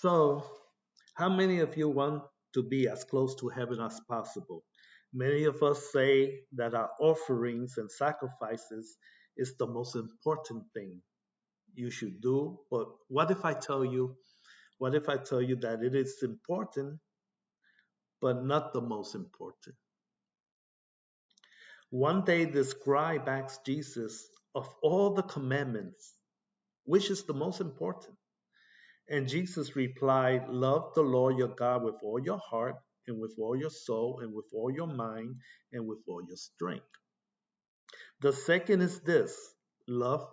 So, how many of you want to be as close to heaven as possible? Many of us say that our offerings and sacrifices is the most important thing you should do. But what if I tell you that it is important, but not the most important? One day the scribe asked Jesus, of all the commandments, which is the most important? And Jesus replied, love the Lord your God with all your heart, and with all your soul, and with all your mind, and with all your strength. The second is this: love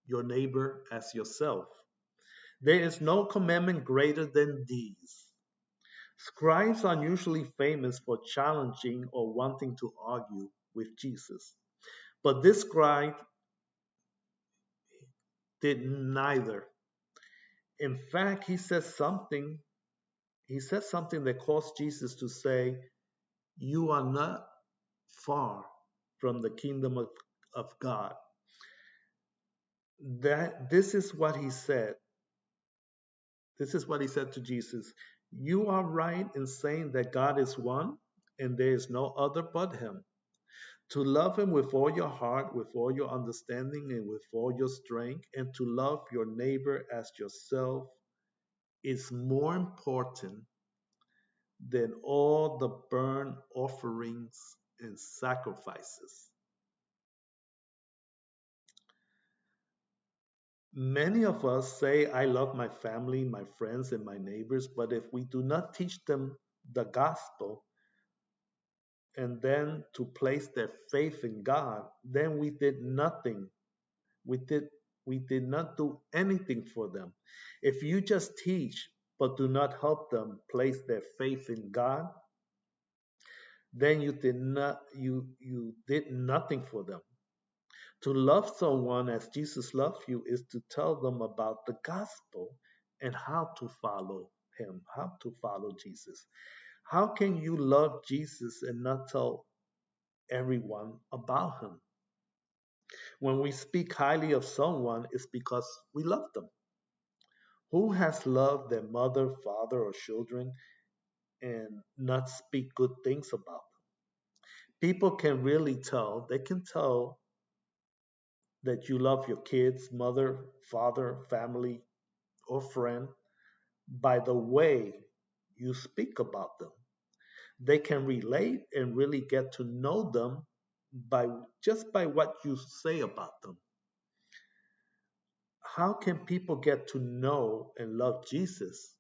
your neighbor as yourself. There is no commandment greater than these. Scribes are usually famous for challenging or wanting to argue with Jesus. But this scribe did neither. In fact, he said something that caused Jesus to say, you are not far from the kingdom of God. That this is what he said. This is what he said to Jesus. You are right in saying that God is one and there is no other but him. To love him with all your heart, with all your understanding, and with all your strength, and to love your neighbor as yourself is more important than all the burnt offerings and sacrifices. Many of us say, I love my family, my friends, and my neighbors, but if we do not teach them the gospel and then to place their faith in God, then we did nothing. We did we did not do anything for them. If you just teach but do not help them place their faith in God, then you did nothing for them. To love someone as Jesus loves you is to tell them about the gospel and how to follow him, how to follow Jesus. How can you love Jesus and not tell everyone about him? When we speak highly of someone, it's because we love them. Who has loved their mother, father, or children and not speak good things about them? People can really tell, they can tell that you love your kids, mother, father, family, or friend by the way you speak about them. They can relate and really get to know them by just by what you say about them. How can people get to know and love Jesus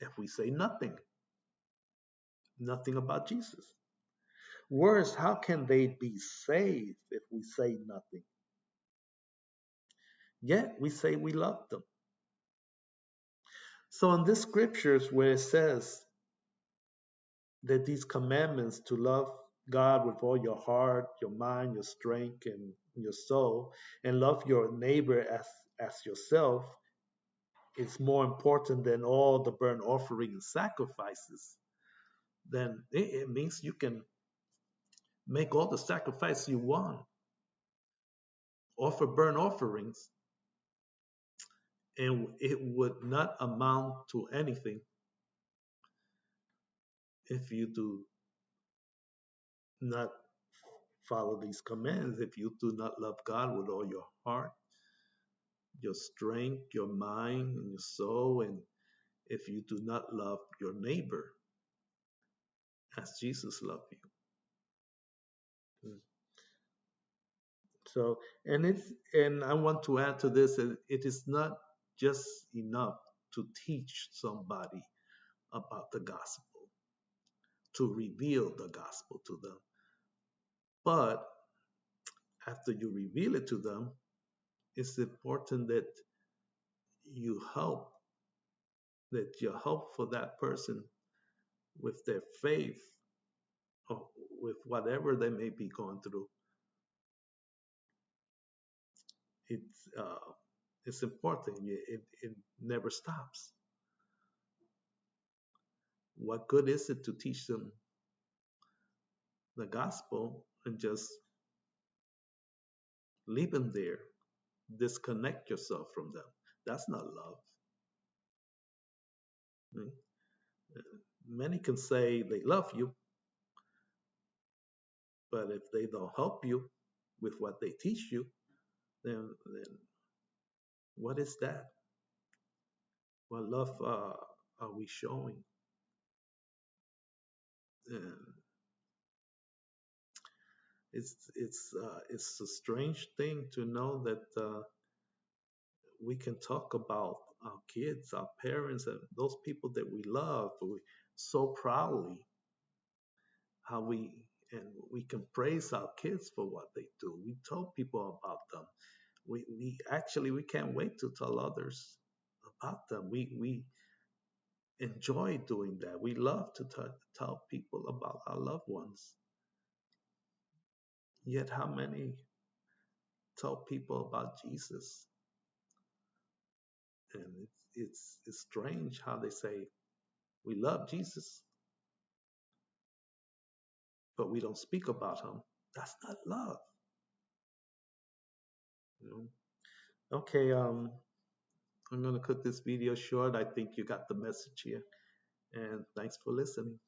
if we say nothing about Jesus? Worse, how can they be saved if we say nothing? Yet we say we love them. So in this scriptures where it says that these commandments to love God with all your heart, your mind, your strength, and your soul, and love your neighbor as yourself is more important than all the burnt offering and sacrifices, then it means you can make all the sacrifice you want, offer burnt offerings, and it would not amount to anything if you do not follow these commands, if you do not love God with all your heart, your strength, your mind, and your soul, and if you do not love your neighbor as Jesus loved you. So, and I want to add to this that it is not just enough to teach somebody about the gospel, to reveal the gospel to them. But after you reveal it to them, it's important that you help, that you help for that person with their faith or with whatever they may be going through. It's it's important. It never stops. What good is it to teach them the gospel and just leave them there, disconnect yourself from them? That's not love. Mm. Many can say they love you, but if they don't help you with what they teach you, then what is that? What love are we showing? And it's a strange thing to know that we can talk about our kids, our parents, and those people that we love so proudly. How we can praise our kids for what they do. We tell people about them. We actually we can't wait to tell others about them. We enjoy doing that. We love to tell people about our loved ones. Yet, how many tell people about Jesus? And it's strange how they say we love Jesus, but we don't speak about him. That's not love, you know. Okay, I'm gonna cut this video short. I think you got the message here, and thanks for listening.